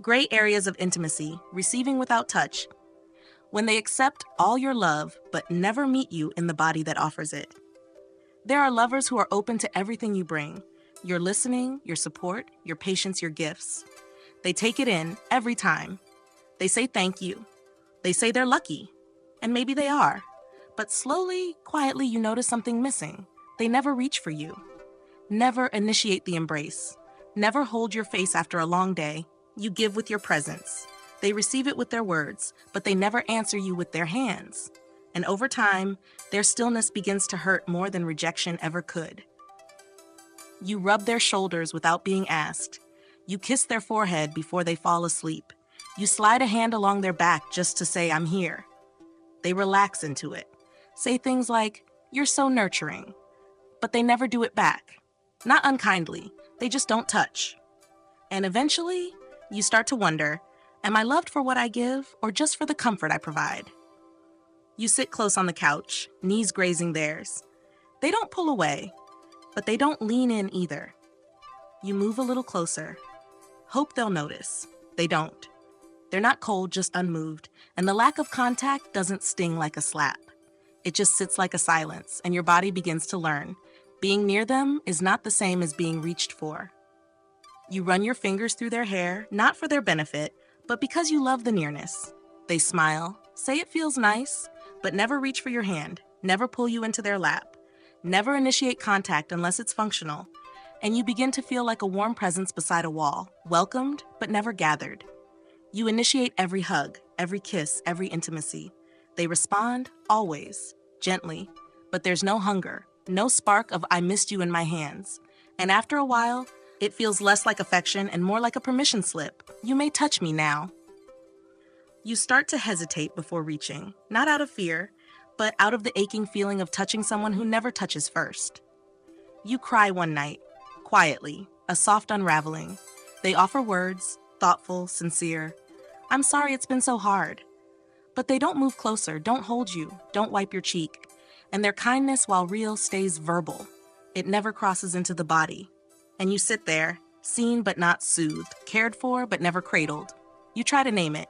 Gray areas of intimacy, receiving without touch, when they accept all your love but never meet you in the body that offers it. There are lovers who are open to everything you bring, your listening, your support, your patience, your gifts. They take it in every time. They say thank you. They say they're lucky. And maybe they are. But slowly, quietly, you notice something missing. They never reach for you. Never initiate the embrace. Never hold your face after a long day. You give with your presence. They receive it with their words, but they never answer you with their hands. And over time, their stillness begins to hurt more than rejection ever could. You rub their shoulders without being asked. You kiss their forehead before they fall asleep. You slide a hand along their back just to say, "I'm here." They relax into it. Say things like, "You're so nurturing." But they never do it back. Not unkindly, they just don't touch. And eventually, you start to wonder, am I loved for what I give or just for the comfort I provide? You sit close on the couch, knees grazing theirs. They don't pull away, but they don't lean in either. You move a little closer. Hope they'll notice. They don't. They're not cold, just unmoved, and the lack of contact doesn't sting like a slap. It just sits like a silence, and your body begins to learn. Being near them is not the same as being reached for. You run your fingers through their hair, not for their benefit, but because you love the nearness. They smile, say it feels nice, but never reach for your hand, never pull you into their lap, never initiate contact unless it's functional, and you begin to feel like a warm presence beside a wall, welcomed but never gathered. You initiate every hug, every kiss, every intimacy. They respond, always, gently, but there's no hunger, no spark of "I missed you in my hands." And after a while, it feels less like affection and more like a permission slip. You may touch me now. You start to hesitate before reaching, not out of fear, but out of the aching feeling of touching someone who never touches first. You cry one night, quietly, a soft unraveling. They offer words, thoughtful, sincere. "I'm sorry it's been so hard." But they don't move closer, don't hold you, don't wipe your cheek. And their kindness, while real, stays verbal. It never crosses into the body. And you sit there, seen but not soothed, cared for but never cradled. You try to name it.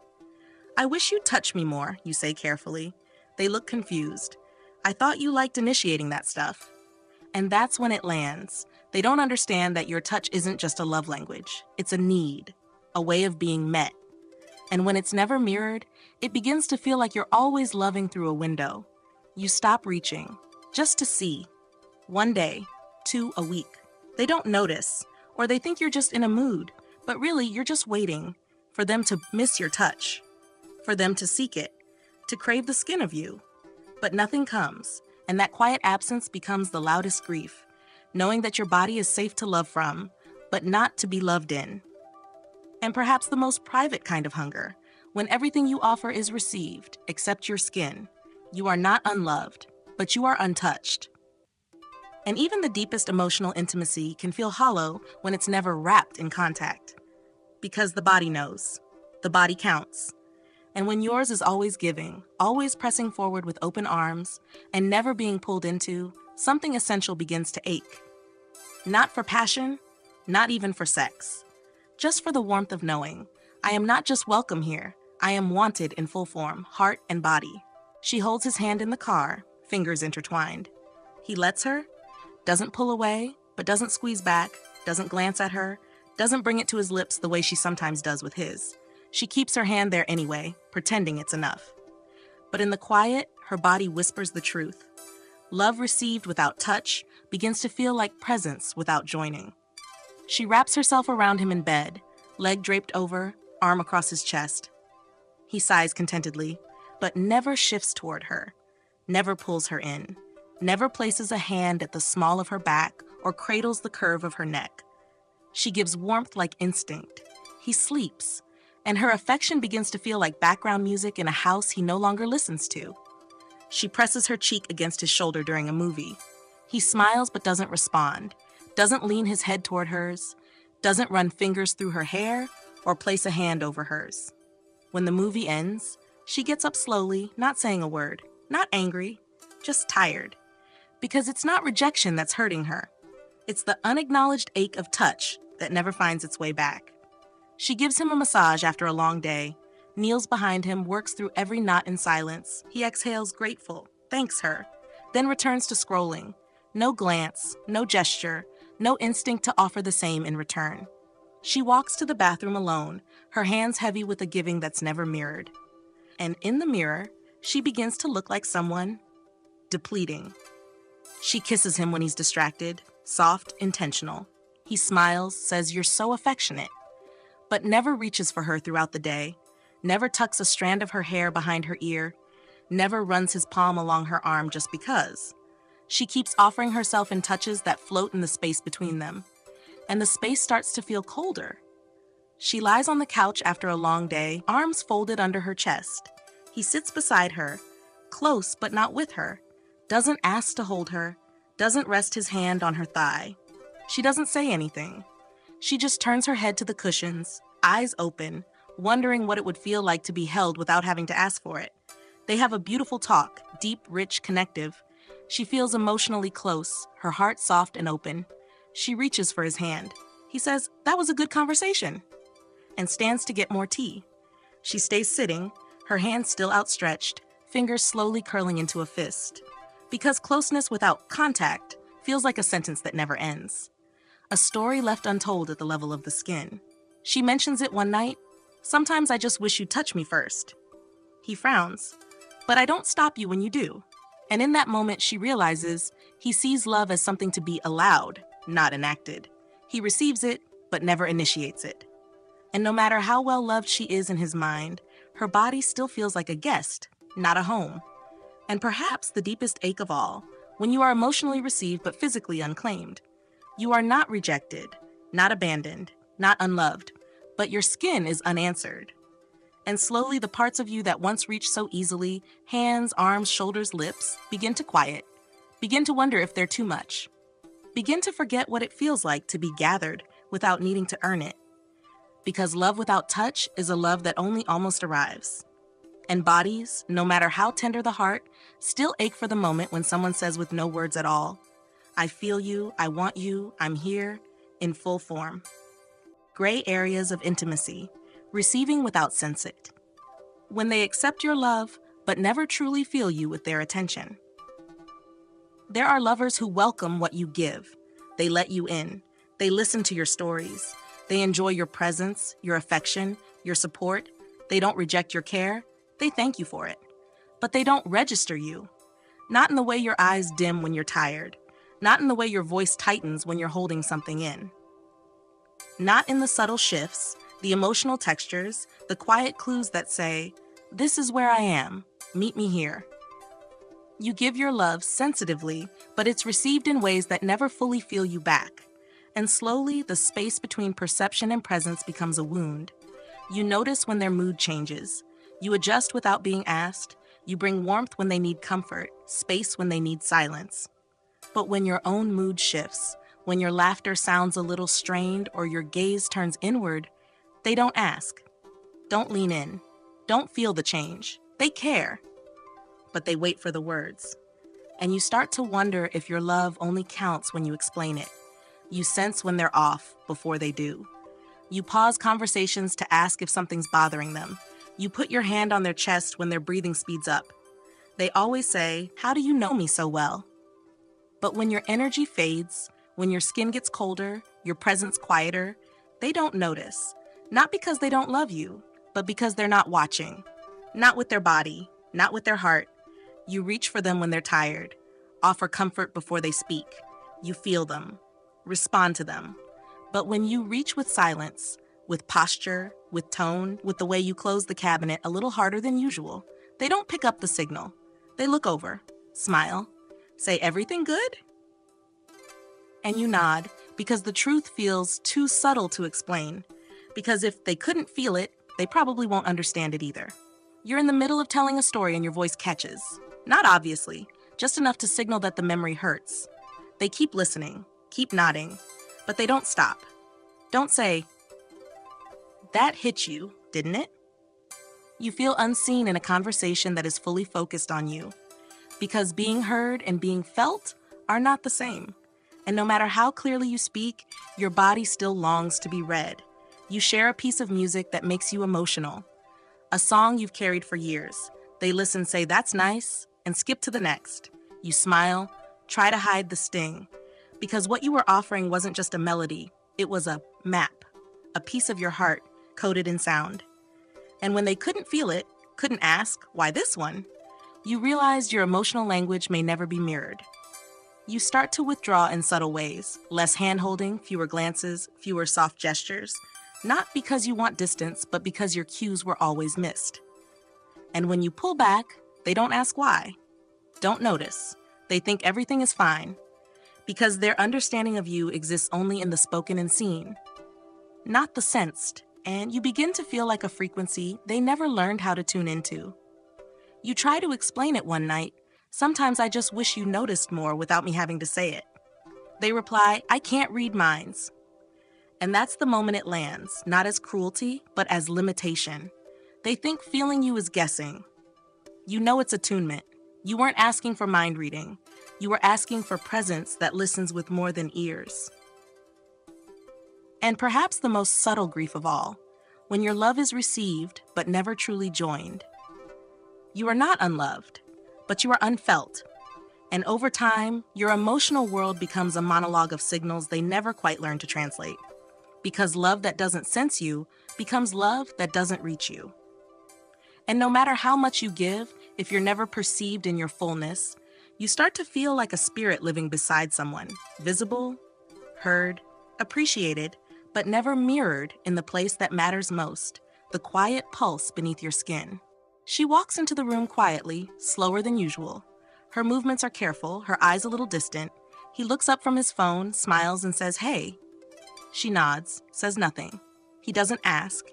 "I wish you'd touch me more," you say carefully. They look confused. "I thought you liked initiating that stuff." And that's when it lands. They don't understand that your touch isn't just a love language. It's a need, a way of being met. And when it's never mirrored, it begins to feel like you're always loving through a window. You stop reaching, just to see. One day, 2 a week. They don't notice, or they think you're just in a mood, but really you're just waiting for them to miss your touch, for them to seek it, to crave the skin of you. But nothing comes, and that quiet absence becomes the loudest grief, knowing that your body is safe to love from, but not to be loved in. And perhaps the most private kind of hunger, when everything you offer is received, except your skin. You are not unloved, but you are untouched. And even the deepest emotional intimacy can feel hollow when it's never wrapped in contact. Because the body knows. The body counts. And when yours is always giving, always pressing forward with open arms, and never being pulled into, something essential begins to ache. Not for passion, not even for sex. Just for the warmth of knowing, I am not just welcome here, I am wanted in full form, heart and body. She holds his hand in the car, fingers intertwined. He lets her, doesn't pull away, but doesn't squeeze back, doesn't glance at her, doesn't bring it to his lips the way she sometimes does with his. She keeps her hand there anyway, pretending it's enough. But in the quiet, her body whispers the truth. Love received without touch begins to feel like presence without joining. She wraps herself around him in bed, leg draped over, arm across his chest. He sighs contentedly, but never shifts toward her, never pulls her in, never places a hand at the small of her back or cradles the curve of her neck. She gives warmth like instinct. He sleeps, and her affection begins to feel like background music in a house he no longer listens to. She presses her cheek against his shoulder during a movie. He smiles but doesn't respond, doesn't lean his head toward hers, doesn't run fingers through her hair or place a hand over hers. When the movie ends, she gets up slowly, not saying a word, not angry, just tired. Because it's not rejection that's hurting her. It's the unacknowledged ache of touch that never finds its way back. She gives him a massage after a long day, kneels behind him, works through every knot in silence. He exhales grateful, thanks her, then returns to scrolling. No glance, no gesture, no instinct to offer the same in return. She walks to the bathroom alone, her hands heavy with a giving that's never mirrored. And in the mirror, she begins to look like someone depleting. She kisses him when he's distracted, soft, intentional. He smiles, says, "You're so affectionate," but never reaches for her throughout the day, never tucks a strand of her hair behind her ear, never runs his palm along her arm just because. She keeps offering herself in touches that float in the space between them, and the space starts to feel colder. She lies on the couch after a long day, arms folded under her chest. He sits beside her, close but not with her, doesn't ask to hold her, doesn't rest his hand on her thigh. She doesn't say anything. She just turns her head to the cushions, eyes open, wondering what it would feel like to be held without having to ask for it. They have a beautiful talk, deep, rich, connective. She feels emotionally close, her heart soft and open. She reaches for his hand. He says, "That was a good conversation," and stands to get more tea. She stays sitting, her hand still outstretched, fingers slowly curling into a fist. Because closeness without contact feels like a sentence that never ends. A story left untold at the level of the skin. She mentions it one night. "Sometimes I just wish you'd touch me first." He frowns. "But I don't stop you when you do." And in that moment, she realizes he sees love as something to be allowed, not enacted. He receives it, but never initiates it. And no matter how well loved she is in his mind, her body still feels like a guest, not a home. And perhaps the deepest ache of all, when you are emotionally received but physically unclaimed. You are not rejected, not abandoned, not unloved, but your skin is unanswered. And slowly the parts of you that once reached so easily, hands, arms, shoulders, lips, begin to quiet, begin to wonder if they're too much. Begin to forget what it feels like to be gathered without needing to earn it. Because love without touch is a love that only almost arrives. And bodies, no matter how tender the heart, still ache for the moment when someone says with no words at all, "I feel you, I want you, I'm here," in full form. Gray areas of intimacy, receiving without sense it. When they accept your love, but never truly feel you with their attention. There are lovers who welcome what you give. They let you in. They listen to your stories. They enjoy your presence, your affection, your support. They don't reject your care. They thank you for it. But they don't register you. Not in the way your eyes dim when you're tired. Not in the way your voice tightens when you're holding something in. Not in the subtle shifts, the emotional textures, the quiet clues that say, "This is where I am. Meet me here." You give your love sensitively, but it's received in ways that never fully feel you back. And slowly, the space between perception and presence becomes a wound. You notice when their mood changes. You adjust without being asked. You bring warmth when they need comfort, space when they need silence. But when your own mood shifts, when your laughter sounds a little strained or your gaze turns inward, they don't ask. Don't lean in. Don't feel the change. They care. But they wait for the words. And you start to wonder if your love only counts when you explain it. You sense when they're off before they do. You pause conversations to ask if something's bothering them. You put your hand on their chest when their breathing speeds up. They always say, "How do you know me so well?" But when your energy fades, when your skin gets colder, your presence quieter, they don't notice. Not because they don't love you, but because they're not watching. Not with their body, not with their heart. You reach for them when they're tired. Offer comfort before they speak. You feel them. Respond to them. But when you reach with silence, with posture, with tone, with the way you close the cabinet a little harder than usual, they don't pick up the signal. They look over, smile, say, "Everything good?" And you nod, because the truth feels too subtle to explain. Because if they couldn't feel it, they probably won't understand it either. You're in the middle of telling a story and your voice catches. Not obviously, just enough to signal that the memory hurts. They keep listening, keep nodding, but they don't stop. Don't say, "That hit you, didn't it?" You feel unseen in a conversation that is fully focused on you. Because being heard and being felt are not the same. And no matter how clearly you speak, your body still longs to be read. You share a piece of music that makes you emotional, a song you've carried for years. They listen, say, "That's nice," and skip to the next. You smile, try to hide the sting, because what you were offering wasn't just a melody, it was a map, a piece of your heart coded in sound. And when they couldn't feel it, couldn't ask, "Why this one?" you realized your emotional language may never be mirrored. You start to withdraw in subtle ways, less hand-holding, fewer glances, fewer soft gestures, not because you want distance, but because your cues were always missed. And when you pull back, they don't ask why, don't notice. They think everything is fine, because their understanding of you exists only in the spoken and seen, not the sensed, and you begin to feel like a frequency they never learned how to tune into. You try to explain it one night. "Sometimes I just wish you noticed more without me having to say it." They reply, "I can't read minds." And that's the moment it lands, not as cruelty, but as limitation. They think feeling you is guessing. You know it's attunement. You weren't asking for mind reading. You were asking for presence that listens with more than ears. And perhaps the most subtle grief of all, when your love is received but never truly joined. You are not unloved, but you are unfelt. And over time, your emotional world becomes a monologue of signals they never quite learn to translate. Because love that doesn't sense you becomes love that doesn't reach you. And no matter how much you give, if you're never perceived in your fullness, you start to feel like a spirit living beside someone, visible, heard, appreciated, but never mirrored in the place that matters most, the quiet pulse beneath your skin. She walks into the room quietly, slower than usual. Her movements are careful, her eyes a little distant. He looks up from his phone, smiles, and says, "Hey." She nods, says nothing. He doesn't ask,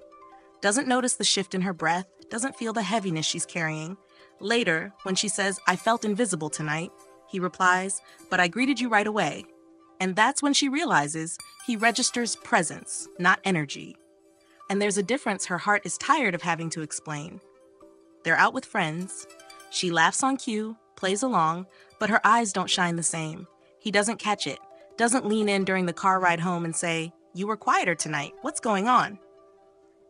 doesn't notice the shift in her breath, doesn't feel the heaviness she's carrying. Later, when she says, "I felt invisible tonight," he replies, "But I greeted you right away." And that's when she realizes he registers presence, not energy. And there's a difference her heart is tired of having to explain. They're out with friends. She laughs on cue, plays along, but her eyes don't shine the same. He doesn't catch it, doesn't lean in during the car ride home and say, "You were quieter tonight. What's going on?"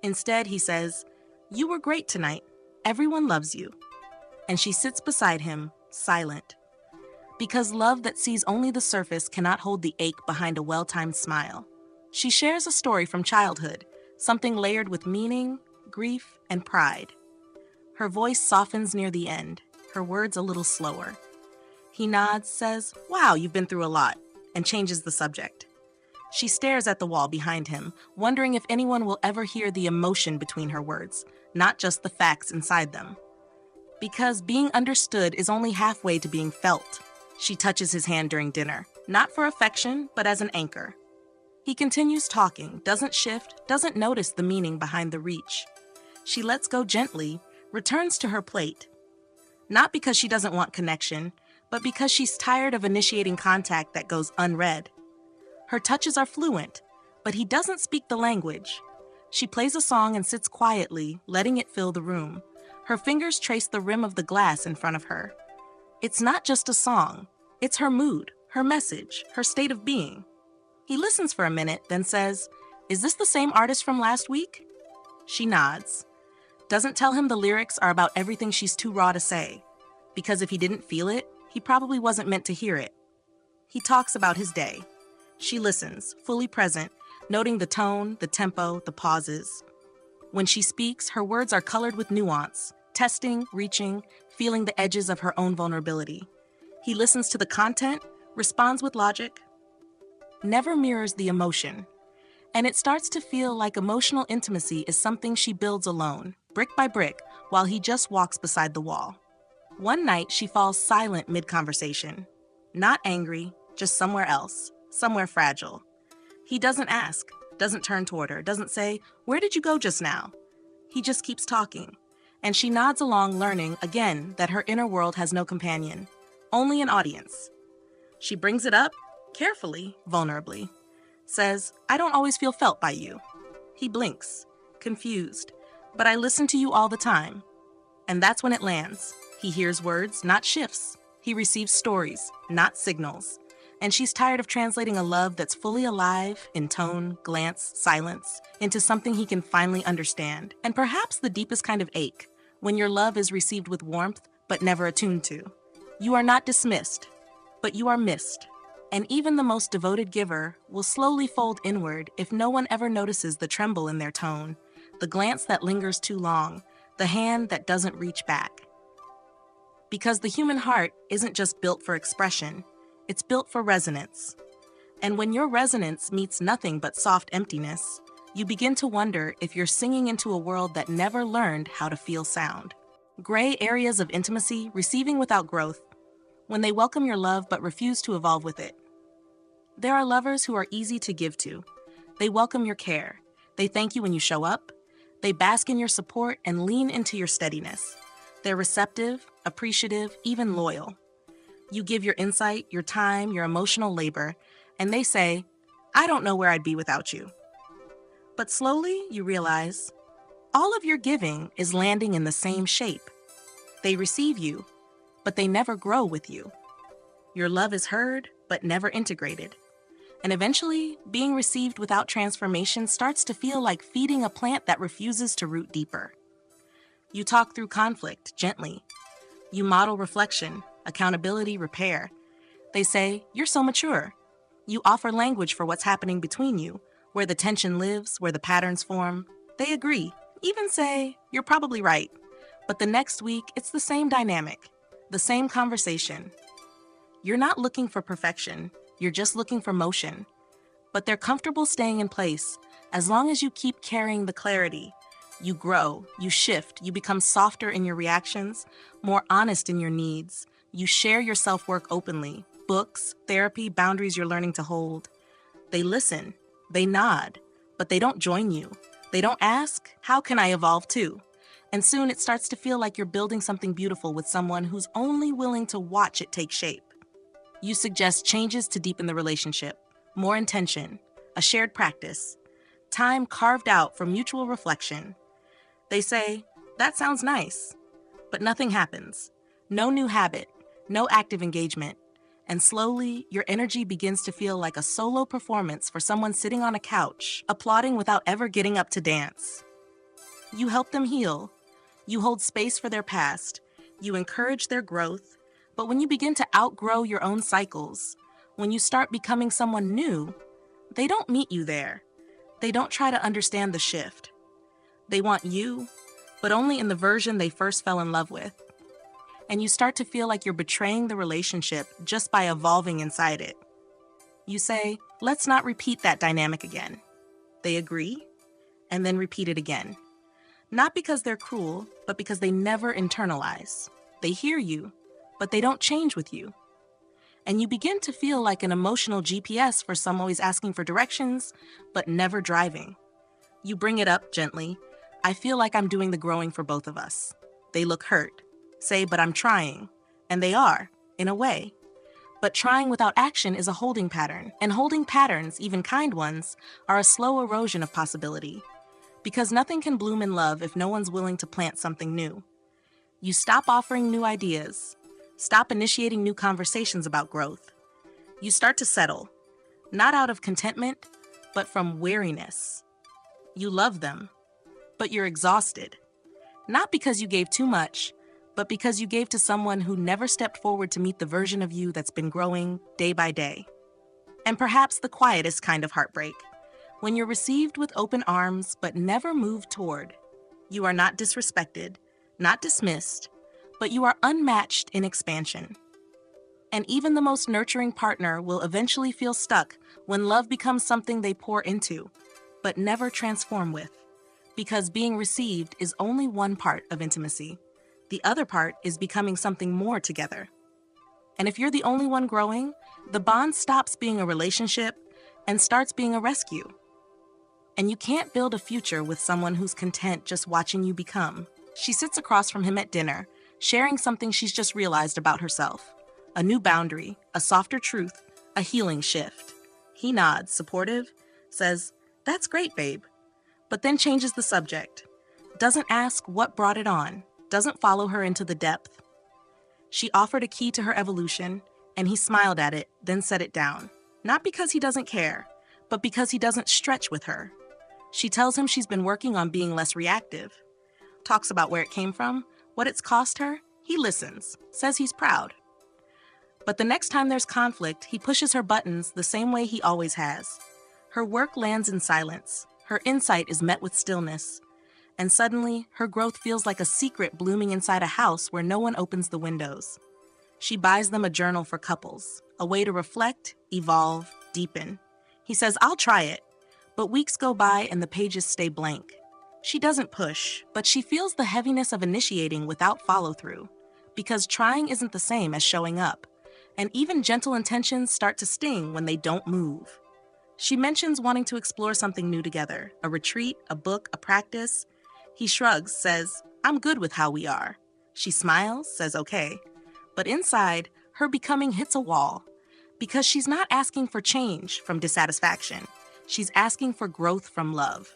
Instead, he says, "You were great tonight. Everyone loves you." And she sits beside him, silent. Because love that sees only the surface cannot hold the ache behind a well-timed smile. She shares a story from childhood, something layered with meaning, grief, and pride. Her voice softens near the end, her words a little slower. He nods, says, "Wow, you've been through a lot," and changes the subject. She stares at the wall behind him, wondering if anyone will ever hear the emotion between her words, not just the facts inside them. Because being understood is only halfway to being felt. She touches his hand during dinner, not for affection, but as an anchor. He continues talking, doesn't shift, doesn't notice the meaning behind the reach. She lets go gently, returns to her plate. Not because she doesn't want connection, but because she's tired of initiating contact that goes unread. Her touches are fluent, but he doesn't speak the language. She plays a song and sits quietly, letting it fill the room. Her fingers trace the rim of the glass in front of her. It's not just a song. It's her mood, her message, her state of being. He listens for a minute, then says, "Is this the same artist from last week?" She nods. Doesn't tell him the lyrics are about everything she's too raw to say. Because if he didn't feel it, he probably wasn't meant to hear it. He talks about his day. She listens, fully present, noting the tone, the tempo, the pauses. When she speaks, her words are colored with nuance, testing, reaching, feeling the edges of her own vulnerability. He listens to the content, responds with logic, never mirrors the emotion. And it starts to feel like emotional intimacy is something she builds alone, brick by brick, while he just walks beside the wall. One night, she falls silent mid-conversation. Not angry, just somewhere else, somewhere fragile. He doesn't ask, doesn't turn toward her, doesn't say, "Where did you go just now?" He just keeps talking. And she nods along, learning, again, that her inner world has no companion, only an audience. She brings it up, carefully, vulnerably. Says, "I don't always feel felt by you." He blinks, confused. "But I listen to you all the time." And that's when it lands. He hears words, not shifts. He receives stories, not signals. And she's tired of translating a love that's fully alive in tone, glance, silence, into something he can finally understand. And perhaps the deepest kind of ache, when your love is received with warmth but never attuned to. You are not dismissed, but you are missed. And even the most devoted giver will slowly fold inward if no one ever notices the tremble in their tone, the glance that lingers too long, the hand that doesn't reach back. Because the human heart isn't just built for expression, it's built for resonance. And when your resonance meets nothing but soft emptiness, you begin to wonder if you're singing into a world that never learned how to feel sound. Gray areas of intimacy, receiving without growth, when they welcome your love but refuse to evolve with it. There are lovers who are easy to give to. They welcome your care. They thank you when you show up. They bask in your support and lean into your steadiness. They're receptive, appreciative, even loyal. You give your insight, your time, your emotional labor, and they say, "I don't know where I'd be without you." But slowly you realize, all of your giving is landing in the same shape. They receive you, but they never grow with you. Your love is heard, but never integrated. And eventually, being received without transformation starts to feel like feeding a plant that refuses to root deeper. You talk through conflict gently. You model reflection, accountability, repair. They say, "You're so mature." You offer language for what's happening between you, where the tension lives, where the patterns form. They agree, even say, "You're probably right." But the next week, it's the same dynamic, the same conversation. You're not looking for perfection, you're just looking for motion. But they're comfortable staying in place as long as you keep carrying the clarity. You grow, you shift, you become softer in your reactions, more honest in your needs. You share your self-work openly, books, therapy, boundaries you're learning to hold. They listen, they nod, but they don't join you. They don't ask, "How can I evolve too?" And soon it starts to feel like you're building something beautiful with someone who's only willing to watch it take shape. You suggest changes to deepen the relationship, more intention, a shared practice, time carved out for mutual reflection. They say, "That sounds nice," but nothing happens. No new habit, no active engagement. And slowly, your energy begins to feel like a solo performance for someone sitting on a couch, applauding without ever getting up to dance. You help them heal. You hold space for their past. You encourage their growth. But when you begin to outgrow your own cycles, when you start becoming someone new, they don't meet you there. They don't try to understand the shift. They want you, but only in the version they first fell in love with. And you start to feel like you're betraying the relationship just by evolving inside it. You say, "Let's not repeat that dynamic again." They agree, and then repeat it again. Not because they're cruel, but because they never internalize. They hear you, but they don't change with you. And you begin to feel like an emotional GPS for some always asking for directions, but never driving. You bring it up gently. "I feel like I'm doing the growing for both of us." They look hurt. Say, "But I'm trying." And they are, in a way. But trying without action is a holding pattern. And holding patterns, even kind ones, are a slow erosion of possibility. Because nothing can bloom in love if no one's willing to plant something new. You stop offering new ideas. Stop initiating new conversations about growth. You start to settle, not out of contentment, but from weariness. You love them, but you're exhausted. Not because you gave too much, but because you gave to someone who never stepped forward to meet the version of you that's been growing day by day. And perhaps the quietest kind of heartbreak, when you're received with open arms but never moved toward. You are not disrespected, not dismissed, but you are unmatched in expansion. And even the most nurturing partner will eventually feel stuck when love becomes something they pour into, but never transform with. Because being received is only one part of intimacy. The other part is becoming something more together. And if you're the only one growing, the bond stops being a relationship and starts being a rescue. And you can't build a future with someone who's content just watching you become. She sits across from him at dinner, sharing something she's just realized about herself. A new boundary, a softer truth, a healing shift. He nods, supportive, says, "That's great, babe," but then changes the subject. Doesn't ask what brought it on. Doesn't follow her into the depth. She offered a key to her evolution, And he smiled at it, then set it down. Not because he doesn't care, but because he doesn't stretch with her. She tells him she's been working on being less reactive. Talks about where it came from, what it's cost her. He listens, says he's proud. But the next time there's conflict, he pushes her buttons the same way he always has. Her work lands in silence. Her insight is met with stillness. And suddenly, her growth feels like a secret blooming inside a house where no one opens the windows. She buys them a journal for couples, a way to reflect, evolve, deepen. He says, I'll try it. But weeks go by and the pages stay blank. She doesn't push, but she feels the heaviness of initiating without follow-through. Because trying isn't the same as showing up. And even gentle intentions start to sting when they don't move. She mentions wanting to explore something new together, a retreat, a book, a practice. He shrugs, says, I'm good with how we are. She smiles, says okay. But inside, her becoming hits a wall. Because she's not asking for change from dissatisfaction. She's asking for growth from love.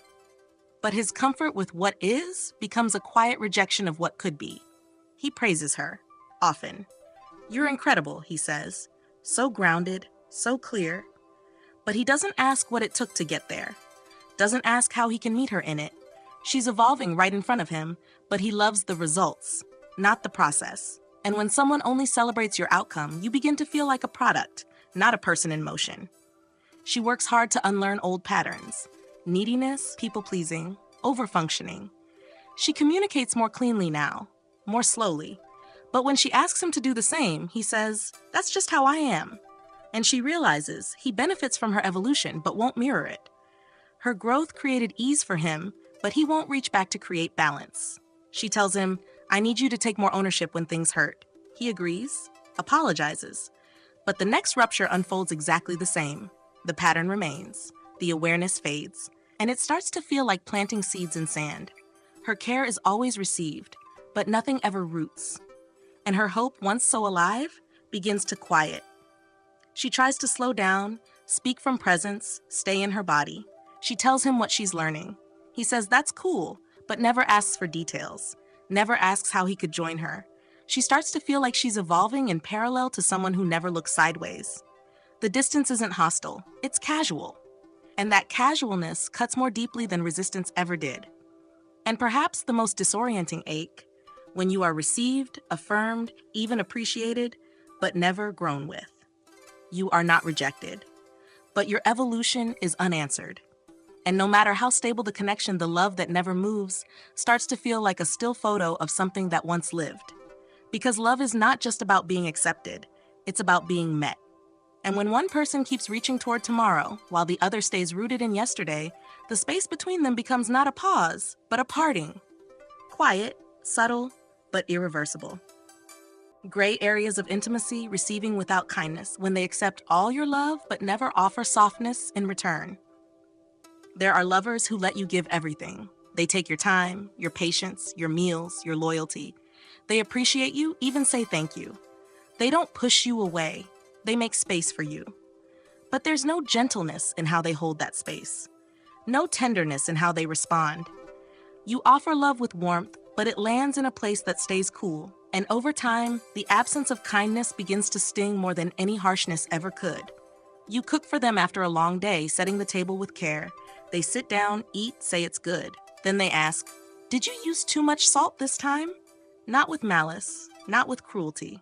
But his comfort with what is becomes a quiet rejection of what could be. He praises her, often. You're incredible, he says. So grounded, so clear. But he doesn't ask what it took to get there. Doesn't ask how he can meet her in it. She's evolving right in front of him, but he loves the results, not the process. And when someone only celebrates your outcome, you begin to feel like a product, not a person in motion. She works hard to unlearn old patterns. Neediness, people-pleasing, over-functioning. She communicates more cleanly now, more slowly. But when she asks him to do the same, he says, that's just how I am. And she realizes he benefits from her evolution, but won't mirror it. Her growth created ease for him, but he won't reach back to create balance. She tells him, I need you to take more ownership when things hurt. He agrees, apologizes. But the next rupture unfolds exactly the same. The pattern remains. The awareness fades. And it starts to feel like planting seeds in sand. Her care is always received, but nothing ever roots. And her hope, once so alive, begins to quiet. She tries to slow down, speak from presence, stay in her body. She tells him what she's learning. He says that's cool, but never asks for details. Never asks how he could join her. She starts to feel like she's evolving in parallel to someone who never looks sideways. The distance isn't hostile, it's casual. And that casualness cuts more deeply than resistance ever did. And perhaps the most disorienting ache, when you are received, affirmed, even appreciated, but never grown with. You are not rejected, but your evolution is unanswered. And no matter how stable the connection, the love that never moves starts to feel like a still photo of something that once lived. Because love is not just about being accepted, it's about being met. And when one person keeps reaching toward tomorrow, while the other stays rooted in yesterday, the space between them becomes not a pause, but a parting. Quiet, subtle, but irreversible. Gray areas of intimacy receiving without kindness when they accept all your love but never offer softness in return. There are lovers who let you give everything. They take your time, your patience, your meals, your loyalty. They appreciate you, even say thank you. They don't push you away. They make space for you. But there's no gentleness in how they hold that space. No tenderness in how they respond. You offer love with warmth, but it lands in a place that stays cool. And over time, the absence of kindness begins to sting more than any harshness ever could. You cook for them after a long day, setting the table with care. They sit down, eat, say it's good. Then they ask, did you use too much salt this time? Not with malice, not with cruelty,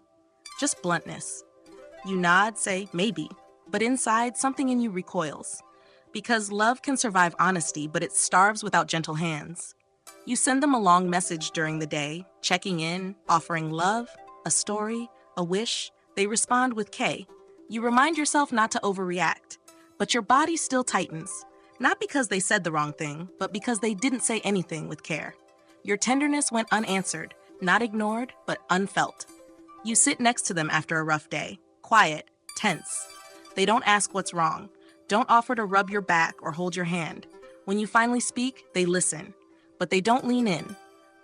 just bluntness. You nod, say, maybe, but inside, something in you recoils. Because love can survive honesty, but it starves without gentle hands. You send them a long message during the day, checking in, offering love, a story, a wish. They respond with K. You remind yourself not to overreact, but your body still tightens. Not because they said the wrong thing, but because they didn't say anything with care. Your tenderness went unanswered, not ignored, but unfelt. You sit next to them after a rough day, quiet, tense. They don't ask what's wrong, don't offer to rub your back or hold your hand. When you finally speak, they listen. But they don't lean in.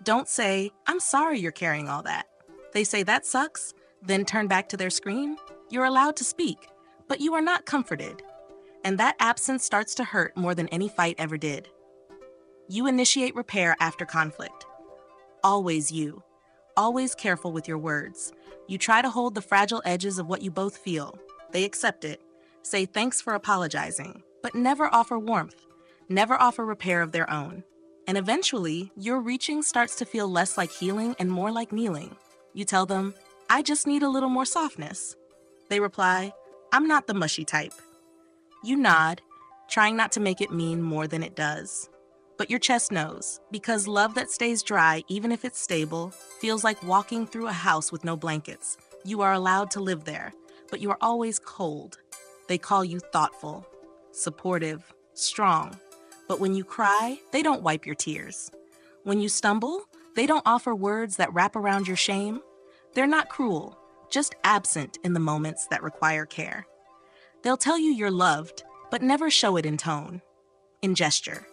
Don't say, I'm sorry you're carrying all that. They say, that sucks, then turn back to their screen. You're allowed to speak, but you are not comforted. And that absence starts to hurt more than any fight ever did. You initiate repair after conflict. Always you. always careful with your words. You try to hold the fragile edges of what you both feel. They accept it, say thanks for apologizing, but never offer warmth, never offer repair of their own. And eventually, your reaching starts to feel less like healing and more like kneeling. You tell them, I just need a little more softness. They reply, I'm not the mushy type. You nod, trying not to make it mean more than it does. But your chest knows, because love that stays dry, even if it's stable, feels like walking through a house with no blankets. You are allowed to live there, but you are always cold. They call you thoughtful, supportive, strong. But when you cry, they don't wipe your tears. When you stumble, they don't offer words that wrap around your shame. They're not cruel, just absent in the moments that require care. They'll tell you you're loved, but never show it in tone, in gesture,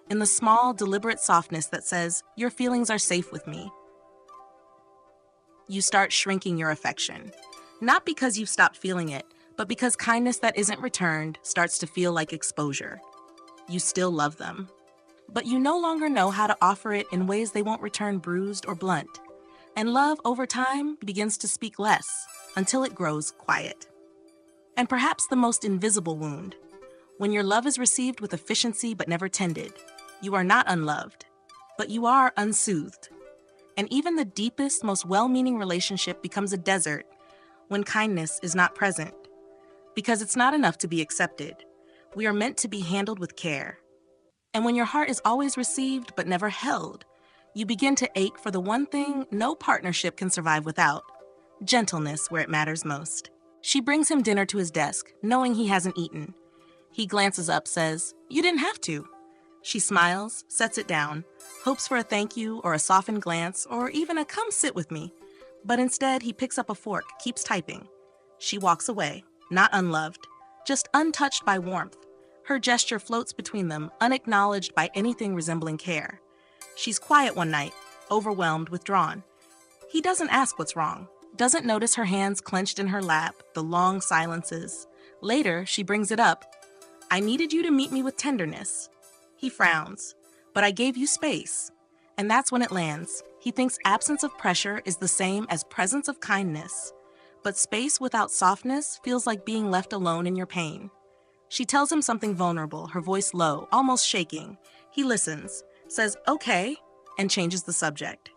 in the small, deliberate softness that says, your feelings are safe with me. You start shrinking your affection, not because you've stopped feeling it, but because kindness that isn't returned starts to feel like exposure. You still love them, but you no longer know how to offer it in ways they won't return bruised or blunt. And love, over time, begins to speak less until it grows quiet. And perhaps the most invisible wound, when your love is received with efficiency but never tended, you are not unloved, but you are unsoothed. And even the deepest, most well-meaning relationship becomes a desert when kindness is not present. Because it's not enough to be accepted. We are meant to be handled with care. And when your heart is always received but never held, you begin to ache for the one thing no partnership can survive without: gentleness where it matters most. She brings him dinner to his desk, knowing he hasn't eaten. He glances up, says, "You didn't have to." She smiles, sets it down, hopes for a thank you or a softened glance or even a "come sit with me." But instead, he picks up a fork, keeps typing. She walks away, not unloved, just untouched by warmth. Her gesture floats between them, unacknowledged by anything resembling care. She's quiet one night, overwhelmed, withdrawn. He doesn't ask what's wrong, doesn't notice her hands clenched in her lap, the long silences. Later, she brings it up. "I needed you to meet me with tenderness." He frowns. "But I gave you space." And that's when it lands. He thinks absence of pressure is the same as presence of kindness. But space without softness feels like being left alone in your pain. She tells him something vulnerable, her voice low, almost shaking. He listens, says, "Okay," and changes the subject.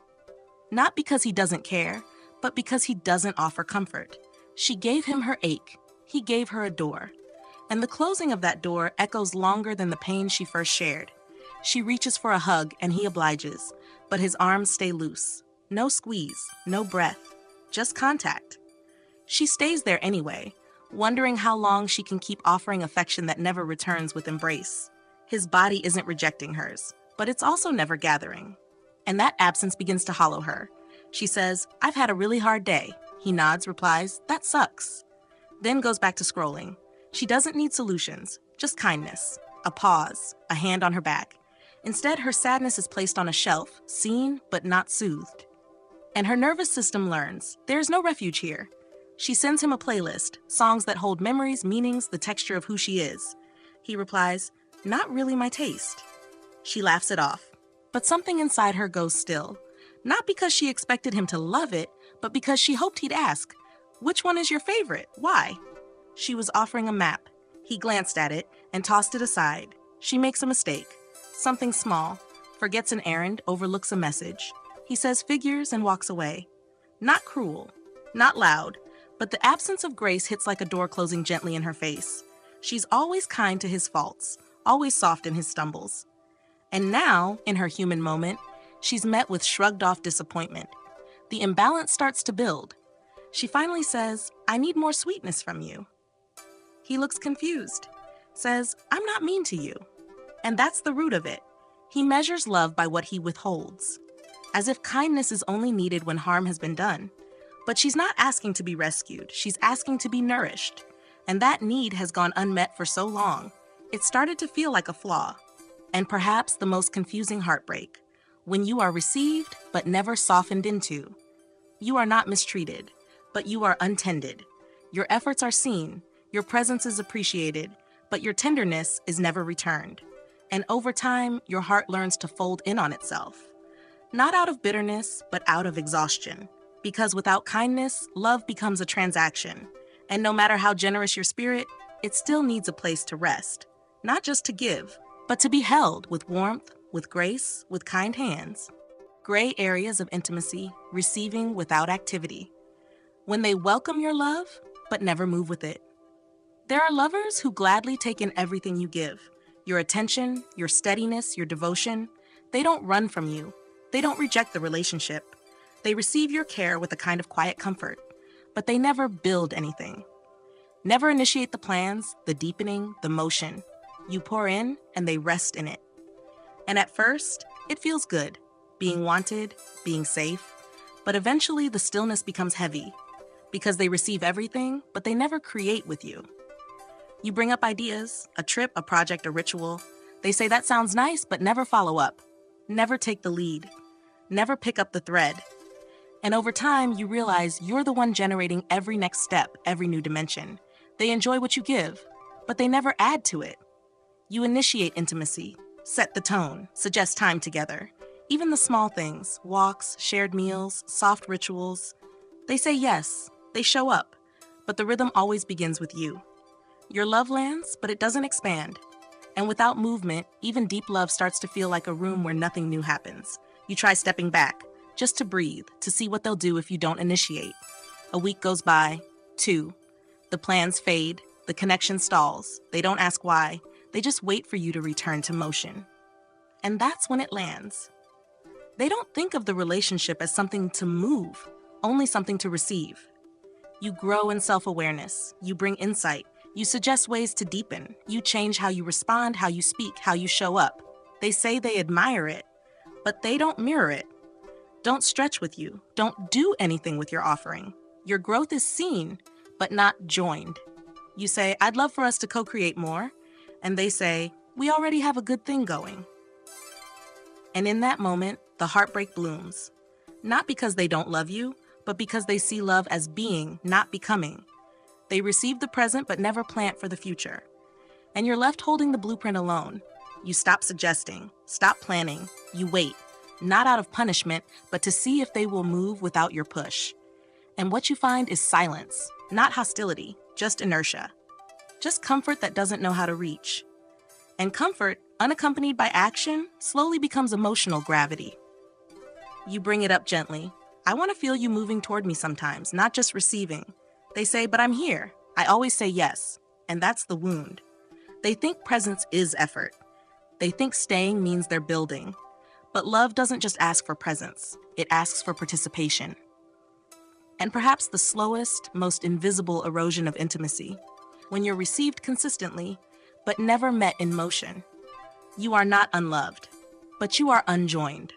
Not because he doesn't care, but because he doesn't offer comfort. She gave him her ache. He gave her a door. And the closing of that door echoes longer than the pain she first shared. She reaches for a hug, and he obliges, but his arms stay loose. No squeeze, no breath, just contact. She stays there anyway, wondering how long she can keep offering affection that never returns with embrace. His body isn't rejecting hers, but it's also never gathering. And that absence begins to hollow her. She says, "I've had a really hard day." He nods, replies, "That sucks." Then goes back to scrolling. She doesn't need solutions, just kindness, a pause, a hand on her back. Instead, her sadness is placed on a shelf, seen but not soothed. And her nervous system learns, there's no refuge here. She sends him a playlist, songs that hold memories, meanings, the texture of who she is. He replies, "Not really my taste." She laughs it off. But something inside her goes still. Not because she expected him to love it, but because she hoped he'd ask, "Which one is your favorite? Why?" She was offering a map. He glanced at it and tossed it aside. She makes a mistake. Something small. Forgets an errand, overlooks a message. He says figures and walks away. Not cruel, not loud, but the absence of grace hits like a door closing gently in her face. She's always kind to his faults, always soft in his stumbles. And now, in her human moment, she's met with shrugged-off disappointment. The imbalance starts to build. She finally says, "I need more sweetness from you." He looks confused, says, "I'm not mean to you." And that's the root of it. He measures love by what he withholds, as if kindness is only needed when harm has been done. But she's not asking to be rescued, she's asking to be nourished. And that need has gone unmet for so long, it started to feel like a flaw. And perhaps the most confusing heartbreak, when you are received but never softened into. You are not mistreated, but you are untended. Your efforts are seen, your presence is appreciated, but your tenderness is never returned. And over time, your heart learns to fold in on itself. Not out of bitterness, but out of exhaustion. Because without kindness, love becomes a transaction. And no matter how generous your spirit, it still needs a place to rest. Not just to give, but to be held with warmth, with grace, with kind hands. Gray areas of intimacy, receiving without activity. When they welcome your love, but never move with it. There are lovers who gladly take in everything you give. Your attention, your steadiness, your devotion. They don't run from you. They don't reject the relationship. They receive your care with a kind of quiet comfort, but they never build anything. Never initiate the plans, the deepening, the motion. You pour in, and they rest in it. And at first, it feels good, being wanted, being safe, but eventually the stillness becomes heavy, because they receive everything, but they never create with you. You bring up ideas, a trip, a project, a ritual. They say that sounds nice, but never follow up. Never take the lead. Never pick up the thread. And over time, you realize you're the one generating every next step, every new dimension. They enjoy what you give, but they never add to it. You initiate intimacy, set the tone, suggest time together. Even the small things, walks, shared meals, soft rituals. They say yes, they show up, but the rhythm always begins with you. Your love lands, but it doesn't expand. And without movement, even deep love starts to feel like a room where nothing new happens. You try stepping back, just to breathe, to see what they'll do if you don't initiate. A week goes by, 2. The plans fade, the connection stalls. They don't ask why, they just wait for you to return to motion. And that's when it lands. They don't think of the relationship as something to move, only something to receive. You grow in self-awareness, you bring insight, you suggest ways to deepen, you change how you respond, how you speak, how you show up. They say they admire it, but they don't mirror it. Don't stretch with you, don't do anything with your offering. Your growth is seen, but not joined. You say, I'd love for us to co-create more, and they say, we already have a good thing going. And in that moment, the heartbreak blooms. Not because they don't love you, but because they see love as being, not becoming. They receive the present but never plant for the future. And you're left holding the blueprint alone. You stop suggesting, stop planning, you wait, not out of punishment, but to see if they will move without your push. And what you find is silence, not hostility, just inertia. Just comfort that doesn't know how to reach. And comfort, unaccompanied by action, slowly becomes emotional gravity. You bring it up gently. I want to feel you moving toward me sometimes, not just receiving. They say, but I'm here. I always say yes. And that's the wound. They think presence is effort. They think staying means they're building. But love doesn't just ask for presence. It asks for participation. And perhaps the slowest, most invisible erosion of intimacy, when you're received consistently, but never met in motion. You are not unloved, but you are unjoined.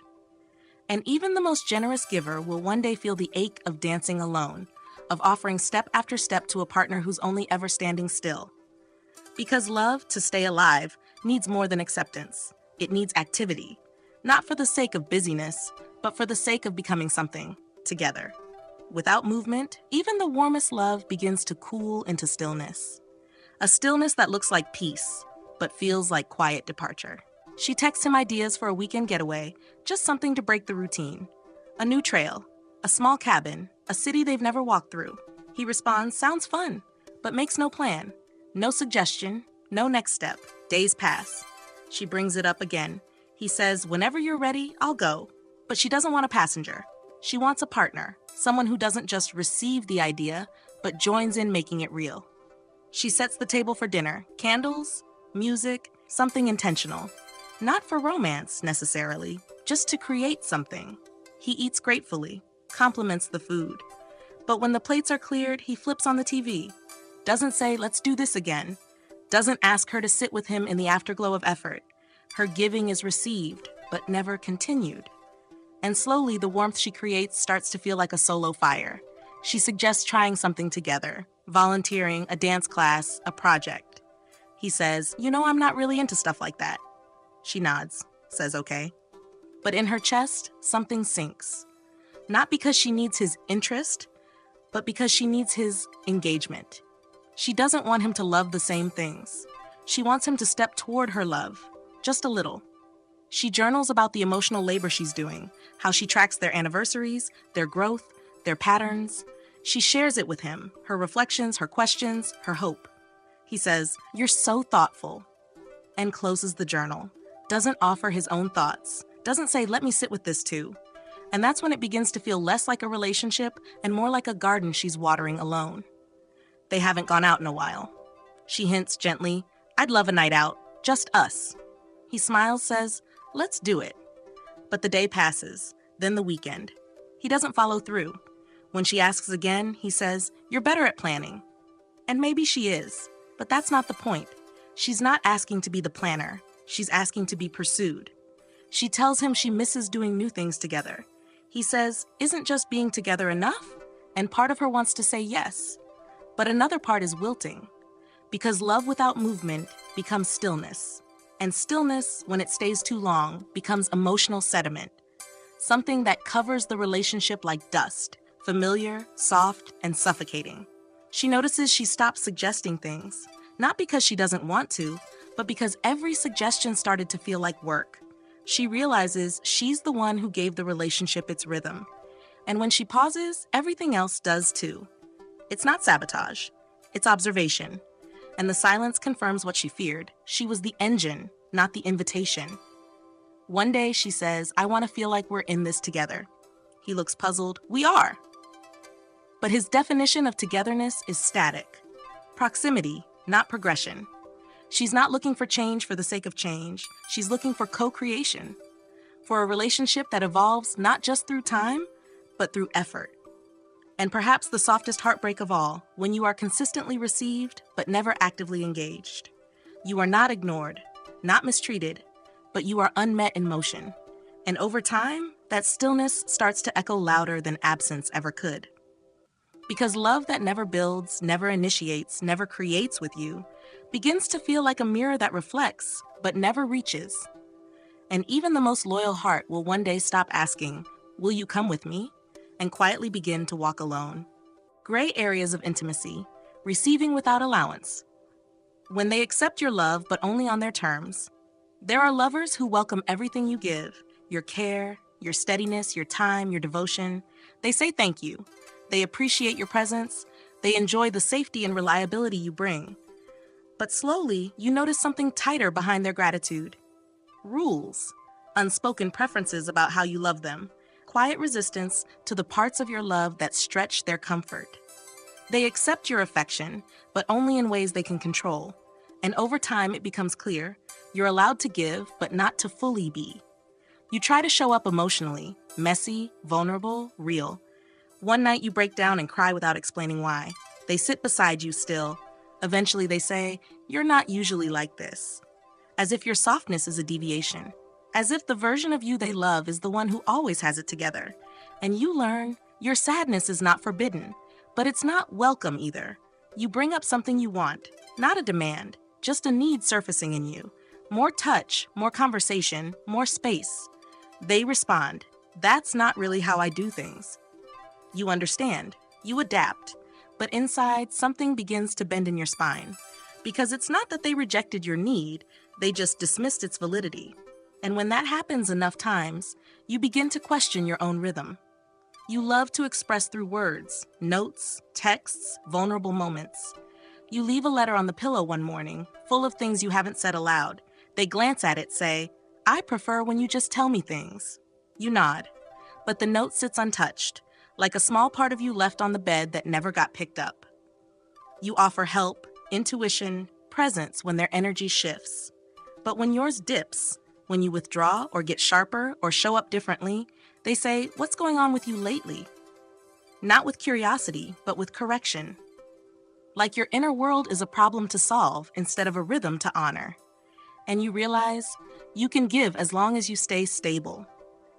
And even the most generous giver will one day feel the ache of dancing alone, of offering step after step to a partner who's only ever standing still. Because love, to stay alive, needs more than acceptance. It needs activity, not for the sake of busyness, but for the sake of becoming something together. Without movement, even the warmest love begins to cool into stillness. A stillness that looks like peace, but feels like quiet departure. She texts him ideas for a weekend getaway, just something to break the routine. A new trail, a small cabin, a city they've never walked through. He responds, sounds fun, but makes no plan. No suggestion, no next step. Days pass. She brings it up again. He says, whenever you're ready, I'll go. But she doesn't want a passenger. She wants a partner, someone who doesn't just receive the idea, but joins in making it real. She sets the table for dinner, candles, music, something intentional. Not for romance, necessarily, just to create something. He eats gratefully, compliments the food. But when the plates are cleared, he flips on the TV. Doesn't say, let's do this again. Doesn't ask her to sit with him in the afterglow of effort. Her giving is received, but never continued. And slowly, the warmth she creates starts to feel like a solo fire. She suggests trying something together, volunteering, a dance class, a project. He says, I'm not really into stuff like that. She nods, says okay. But in her chest, something sinks. Not because she needs his interest, but because she needs his engagement. She doesn't want him to love the same things. She wants him to step toward her love, just a little. She journals about the emotional labor she's doing, how she tracks their anniversaries, their growth, their patterns. She shares it with him, her reflections, her questions, her hope. He says, "You're so thoughtful," and closes the journal. Doesn't offer his own thoughts. Doesn't say, "Let me sit with this too." And that's when it begins to feel less like a relationship and more like a garden she's watering alone. They haven't gone out in a while. She hints gently, "I'd love a night out, just us." He smiles, says, "Let's do it." But the day passes, then the weekend. He doesn't follow through. When she asks again, he says, "You're better at planning." And maybe she is, but that's not the point. She's not asking to be the planner. She's asking to be pursued. She tells him she misses doing new things together. He says, "Isn't just being together enough?" And part of her wants to say yes. But another part is wilting. Because love without movement becomes stillness. And stillness, when it stays too long, becomes emotional sediment. Something that covers the relationship like dust, familiar, soft, and suffocating. She notices she stops suggesting things, not because she doesn't want to, but because every suggestion started to feel like work. She realizes she's the one who gave the relationship its rhythm. And when she pauses, everything else does too. It's not sabotage, it's observation. And the silence confirms what she feared. She was the engine, not the invitation. One day she says, "I want to feel like we're in this together." He looks puzzled. "We are." But his definition of togetherness is static. Proximity, not progression. She's not looking for change for the sake of change. She's looking for co-creation. For a relationship that evolves not just through time, but through effort. And perhaps the softest heartbreak of all, when you are consistently received, but never actively engaged. You are not ignored, not mistreated, but you are unmet in motion. And over time, that stillness starts to echo louder than absence ever could. Because love that never builds, never initiates, never creates with you, begins to feel like a mirror that reflects, but never reaches. And even the most loyal heart will one day stop asking, "Will you come with me?" and quietly begin to walk alone. Gray areas of intimacy, receiving without allowance. When they accept your love, but only on their terms. There are lovers who welcome everything you give, your care, your steadiness, your time, your devotion. They say thank you. They appreciate your presence. They enjoy the safety and reliability you bring. But slowly, you notice something tighter behind their gratitude. Rules, unspoken preferences about how you love them, quiet resistance to the parts of your love that stretch their comfort. They accept your affection, but only in ways they can control. And over time, it becomes clear you're allowed to give, but not to fully be. You try to show up emotionally, messy, vulnerable, real. One night you break down and cry without explaining why. They sit beside you still. Eventually they say, "You're not usually like this." As if your softness is a deviation. As if the version of you they love is the one who always has it together. And you learn your sadness is not forbidden, but it's not welcome either. You bring up something you want, not a demand, just a need surfacing in you. More touch, more conversation, more space. They respond, "That's not really how I do things." You understand, you adapt, but inside something begins to bend in your spine. Because it's not that they rejected your need, they just dismissed its validity. And when that happens enough times, you begin to question your own rhythm. You love to express through words, notes, texts, vulnerable moments. You leave a letter on the pillow one morning, full of things you haven't said aloud. They glance at it, say, "I prefer when you just tell me things." You nod, but the note sits untouched, like a small part of you left on the bed that never got picked up. You offer help, intuition, presence when their energy shifts. But when yours dips, when you withdraw or get sharper or show up differently, they say, "What's going on with you lately?" Not with curiosity, but with correction. Like your inner world is a problem to solve instead of a rhythm to honor. And you realize you can give as long as you stay stable.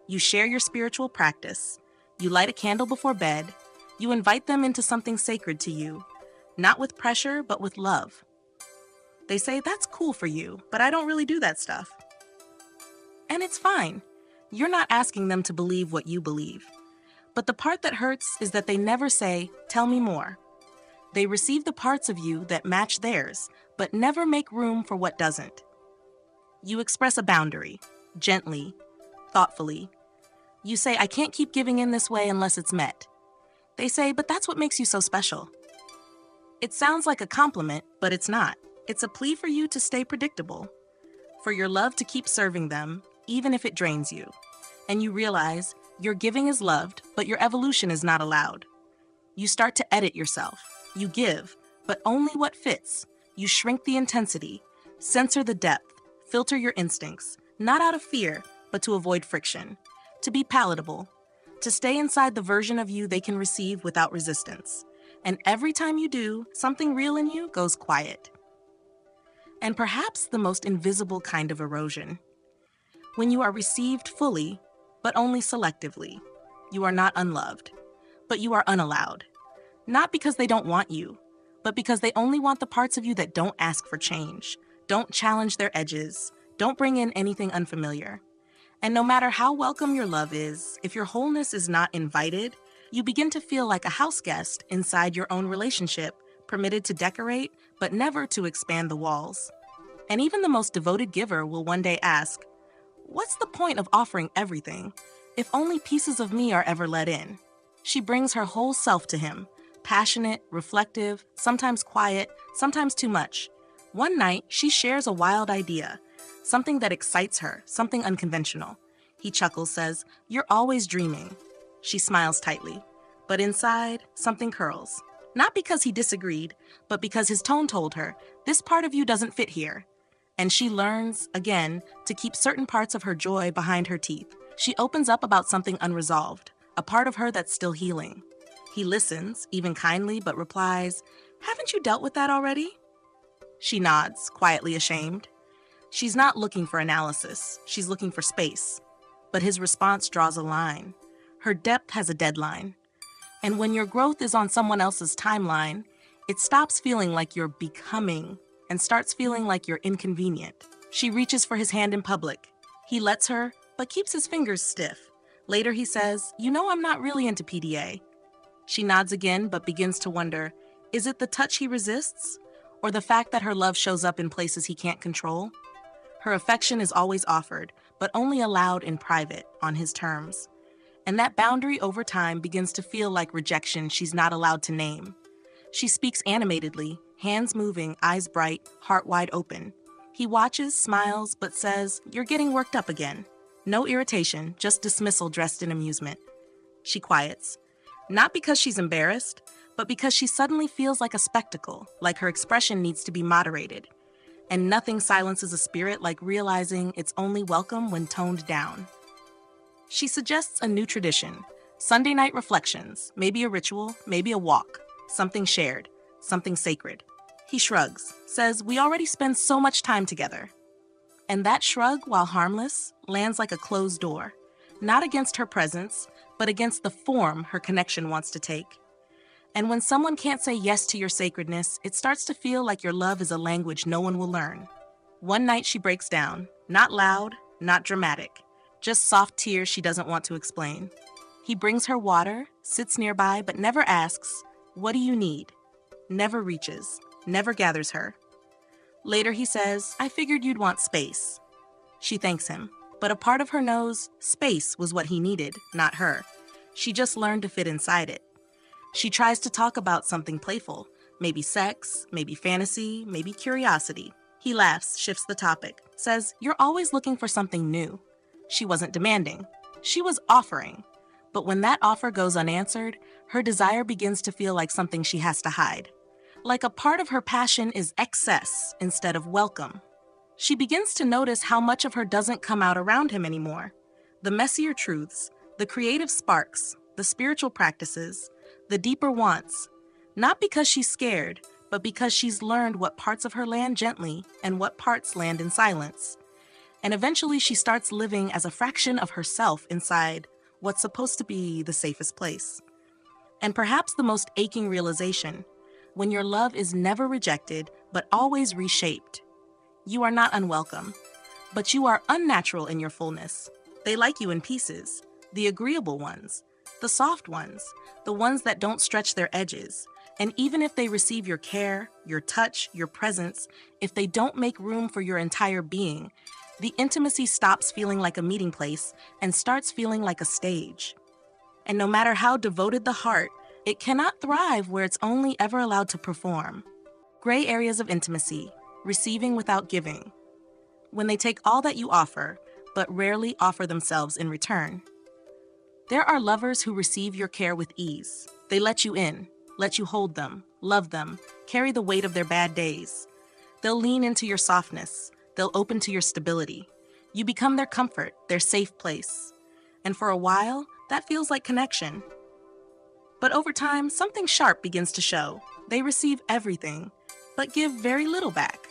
You share your spiritual practice. You light a candle before bed. You invite them into something sacred to you, not with pressure, but with love. They say, "That's cool for you, but I don't really do that stuff." And it's fine. You're not asking them to believe what you believe. But the part that hurts is that they never say, "Tell me more." They receive the parts of you that match theirs, but never make room for what doesn't. You express a boundary. gently, thoughtfully. You say, I can't keep giving in this way unless it's met. They say, but that's what makes you so special. It sounds like a compliment, but it's not. It's a plea for you to stay predictable, for your love to keep serving them, even if it drains you. And you realize your giving is loved, but your evolution is not allowed. You start to edit yourself. You give, but only what fits. You shrink the intensity, censor the depth, filter your instincts, not out of fear, but to avoid friction, to be palatable, to stay inside the version of you they can receive without resistance. And every time you do, something real in you goes quiet. And perhaps the most invisible kind of erosion. When you are received fully, but only selectively. You are not unloved, but you are unallowed. Not because they don't want you, but because they only want the parts of you that don't ask for change, don't challenge their edges, don't bring in anything unfamiliar. And no matter how welcome your love is, if your wholeness is not invited, you begin to feel like a house guest inside your own relationship, permitted to decorate, but never to expand the walls. And even the most devoted giver will one day ask, what's the point of offering everything if only pieces of me are ever let in? She brings her whole self to him, passionate, reflective, sometimes quiet, sometimes too much. One night, she shares a wild idea, something that excites her, something unconventional. He chuckles, says, "You're always dreaming." She smiles tightly, but inside, something curls. Not because he disagreed, but because his tone told her, this part of you doesn't fit here. And she learns, again, to keep certain parts of her joy behind her teeth. She opens up about something unresolved, a part of her that's still healing. He listens, even kindly, but replies, "Haven't you dealt with that already?" She nods, quietly ashamed. She's not looking for analysis, she's looking for space. But his response draws a line. Her depth has a deadline. And when your growth is on someone else's timeline, it stops feeling like you're becoming and starts feeling like you're inconvenient. She reaches for his hand in public. He lets her, but keeps his fingers stiff. Later he says, "You know I'm not really into PDA." She nods again, but begins to wonder, is it the touch he resists? Or the fact that her love shows up in places he can't control? Her affection is always offered, but only allowed in private, on his terms. And that boundary over time begins to feel like rejection she's not allowed to name. She speaks animatedly, hands moving, eyes bright, heart wide open. He watches, smiles, but says, "You're getting worked up again." No irritation, just dismissal dressed in amusement. She quiets. Not because she's embarrassed, but because she suddenly feels like a spectacle, like her expression needs to be moderated. And nothing silences a spirit like realizing it's only welcome when toned down. She suggests a new tradition, Sunday night reflections, maybe a ritual, maybe a walk, something shared, something sacred. He shrugs, says, "We already spend so much time together." And that shrug, while harmless, lands like a closed door, not against her presence, but against the form her connection wants to take. And when someone can't say yes to your sacredness, it starts to feel like your love is a language no one will learn. One night she breaks down, not loud, not dramatic, just soft tears she doesn't want to explain. He brings her water, sits nearby, but never asks, "What do you need?" Never reaches, never gathers her. Later he says, "I figured you'd want space." She thanks him, but a part of her knows space was what he needed, not her. She just learned to fit inside it. She tries to talk about something playful, maybe sex, maybe fantasy, maybe curiosity. He laughs, shifts the topic, says, "You're always looking for something new." She wasn't demanding. She was offering. But when that offer goes unanswered, her desire begins to feel like something she has to hide. Like a part of her passion is excess instead of welcome. She begins to notice how much of her doesn't come out around him anymore. The messier truths, the creative sparks, the spiritual practices, the deeper wants. Not because she's scared, but because she's learned what parts of her land gently and what parts land in silence. And eventually she starts living as a fraction of herself inside what's supposed to be the safest place. And perhaps the most aching realization, when your love is never rejected, but always reshaped. You are not unwelcome, but you are unnatural in your fullness. They like you in pieces, the agreeable ones, the soft ones, the ones that don't stretch their edges. And even if they receive your care, your touch, your presence, if they don't make room for your entire being, The intimacy stops feeling like a meeting place and starts feeling like a stage. And no matter how devoted the heart, it cannot thrive where it's only ever allowed to perform. Gray areas of intimacy, receiving without giving. When they take all that you offer, but rarely offer themselves in return. There are lovers who receive your care with ease. They let you in, let you hold them, love them, carry the weight of their bad days. They'll lean into your softness. They'll open to your stability. You become their comfort, their safe place. And for a while, that feels like connection. But over time, something sharp begins to show. They receive everything, but give very little back.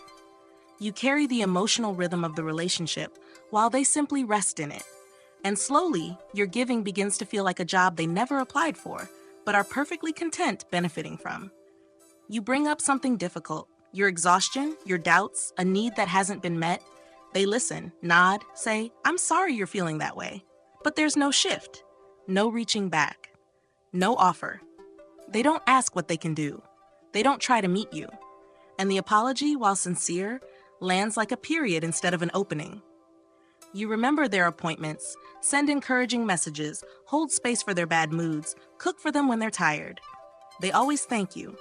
You carry the emotional rhythm of the relationship while they simply rest in it. And slowly, your giving begins to feel like a job they never applied for, but are perfectly content benefiting from. You bring up something difficult, your exhaustion, your doubts, a need that hasn't been met. They listen, nod, say, "I'm sorry you're feeling that way." But there's no shift, no reaching back, no offer. They don't ask what they can do. They don't try to meet you. And the apology, while sincere, lands like a period instead of an opening. You remember their appointments, send encouraging messages, hold space for their bad moods, cook for them when they're tired. They always thank you.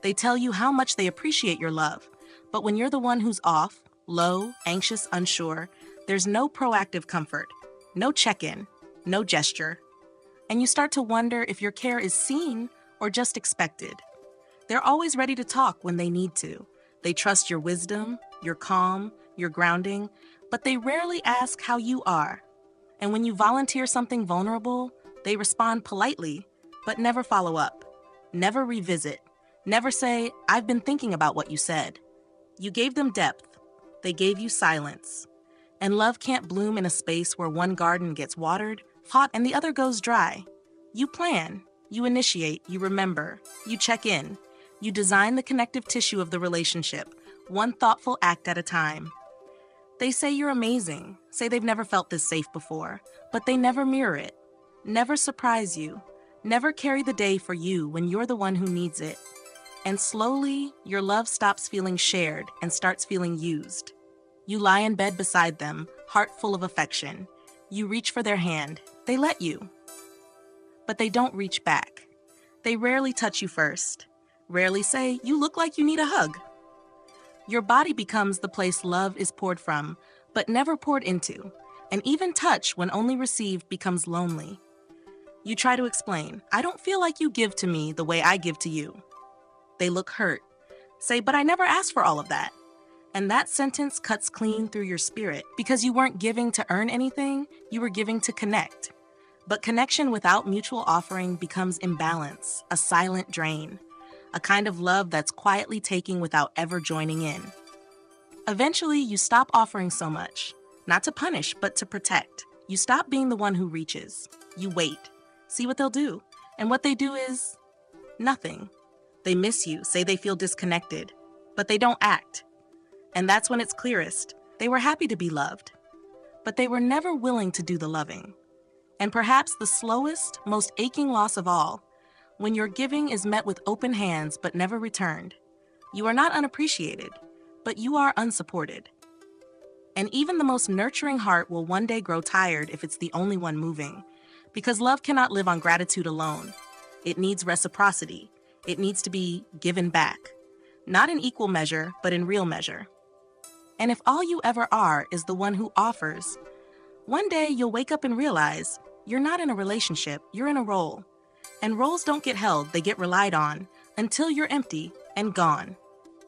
They tell you how much they appreciate your love. But when you're the one who's off, low, anxious, unsure, there's no proactive comfort, no check-in, no gesture. And you start to wonder if your care is seen or just expected. They're always ready to talk when they need to. They trust your wisdom, your calm, your grounding, but they rarely ask how you are. And when you volunteer something vulnerable, they respond politely, but never follow up, never revisit, never say, "I've been thinking about what you said." You gave them depth. They gave you silence. And love can't bloom in a space where one garden gets watered, hot, and the other goes dry. You plan, you initiate, you remember, you check in. You design the connective tissue of the relationship, one thoughtful act at a time. They say you're amazing, say they've never felt this safe before, but they never mirror it, never surprise you, never carry the day for you when you're the one who needs it. And slowly, your love stops feeling shared and starts feeling used. You lie in bed beside them, heart full of affection. You reach for their hand. They let you. But they don't reach back. They rarely touch you first. Rarely say, "You look like you need a hug." Your body becomes the place love is poured from, but never poured into. And even touch, when only received, becomes lonely. You try to explain, "I don't feel like you give to me the way I give to you." They look hurt. Say, "But I never asked for all of that." And that sentence cuts clean through your spirit, because you weren't giving to earn anything, you were giving to connect. But connection without mutual offering becomes imbalance, a silent drain, a kind of love that's quietly taking without ever joining in. Eventually, you stop offering so much, not to punish, but to protect. You stop being the one who reaches. You wait, see what they'll do. And what they do is nothing. They miss you, say they feel disconnected, but they don't act. And that's when it's clearest. They were happy to be loved, but they were never willing to do the loving. And perhaps the slowest, most aching loss of all, when your giving is met with open hands but never returned. You are not unappreciated, but you are unsupported. And even the most nurturing heart will one day grow tired if it's the only one moving, because love cannot live on gratitude alone. It needs reciprocity. It needs to be given back, not in equal measure, but in real measure. And if all you ever are is the one who offers, one day you'll wake up and realize you're not in a relationship, you're in a role. And roles don't get held, they get relied on until you're empty and gone.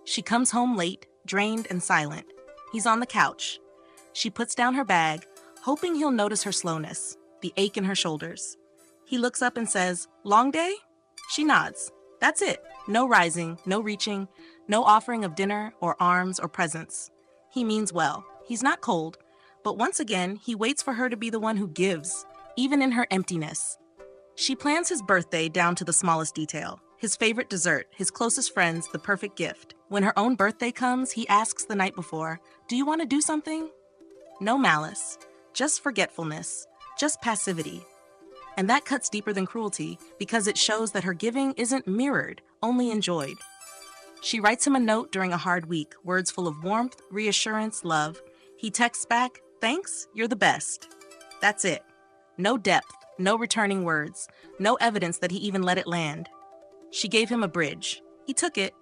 She comes home late, drained and silent. He's on the couch. She puts down her bag, hoping he'll notice her slowness, the ache in her shoulders. He looks up and says, "Long day?" She nods. That's it. No rising, no reaching, no offering of dinner or arms or presents. He means well. He's not cold, but once again, he waits for her to be the one who gives, even in her emptiness. She plans his birthday down to the smallest detail, his favorite dessert, his closest friends, the perfect gift. When her own birthday comes, he asks the night before, "Do you want to do something?" No malice, just forgetfulness, just passivity. And that cuts deeper than cruelty, because it shows that her giving isn't mirrored, only enjoyed. She writes him a note during a hard week, words full of warmth, reassurance, love. He texts back, "Thanks, you're the best." That's it. No depth, no returning words, no evidence that he even let it land. She gave him a bridge. He took it,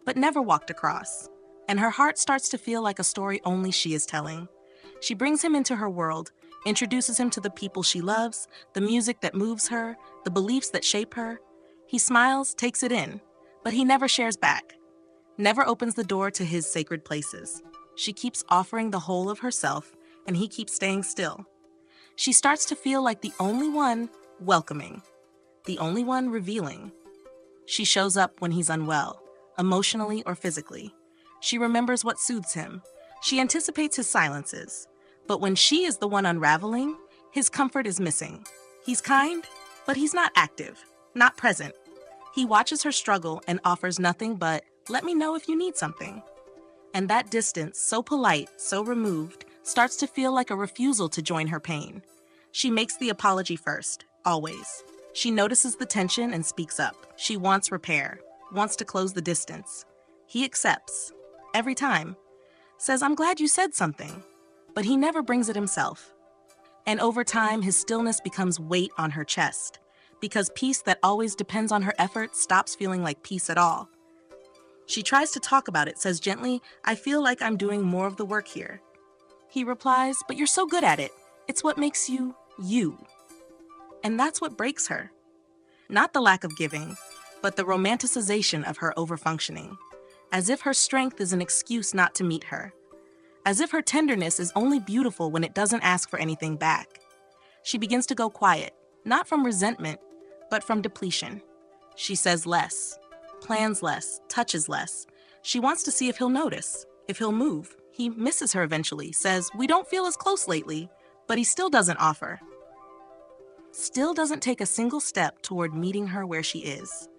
but never walked across. And her heart starts to feel like a story only she is telling. She brings him into her world, introduces him to the people she loves, the music that moves her, the beliefs that shape her. He smiles, takes it in, but he never shares back, never opens the door to his sacred places. She keeps offering the whole of herself, and he keeps staying still. She starts to feel like the only one welcoming, the only one revealing. She shows up when he's unwell, emotionally or physically. She remembers what soothes him. She anticipates his silences. But when she is the one unraveling, his comfort is missing. He's kind, but he's not active, not present. He watches her struggle and offers nothing but, "Let me know if you need something." And that distance, so polite, so removed, starts to feel like a refusal to join her pain. She makes the apology first, always. She notices the tension and speaks up. She wants repair, wants to close the distance. He accepts, every time. Says, "I'm glad you said something." But he never brings it himself. And over time, his stillness becomes weight on her chest, because peace that always depends on her effort stops feeling like peace at all. She tries to talk about it, says gently, "I feel like I'm doing more of the work here." He replies, "But you're so good at it. It's what makes you, you." And that's what breaks her. Not the lack of giving, but the romanticization of her overfunctioning, as if her strength is an excuse not to meet her, as if her tenderness is only beautiful when it doesn't ask for anything back. She begins to go quiet, not from resentment, but from depletion. She says less, plans less, touches less. She wants to see if he'll notice, if he'll move. He misses her eventually, says, "We don't feel as close lately," but he still doesn't offer. Still doesn't take a single step toward meeting her where she is.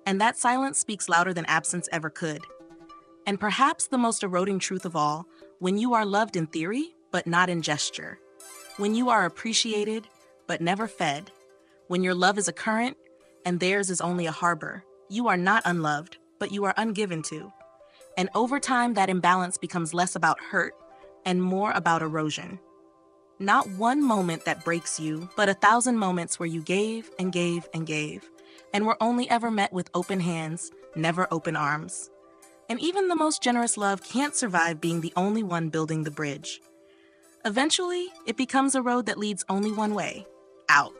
And that silence speaks louder than absence ever could. And perhaps the most eroding truth of all, when you are loved in theory, but not in gesture. When you are appreciated, but never fed. When your love is a current, and theirs is only a harbor. You are not unloved, but you are ungiven to. And over time, that imbalance becomes less about hurt and more about erosion. Not one moment that breaks you, but 1,000 moments where you gave and gave and gave, and were only ever met with open hands, never open arms. And even the most generous love can't survive being the only one building the bridge. Eventually, it becomes a road that leads only one way, out.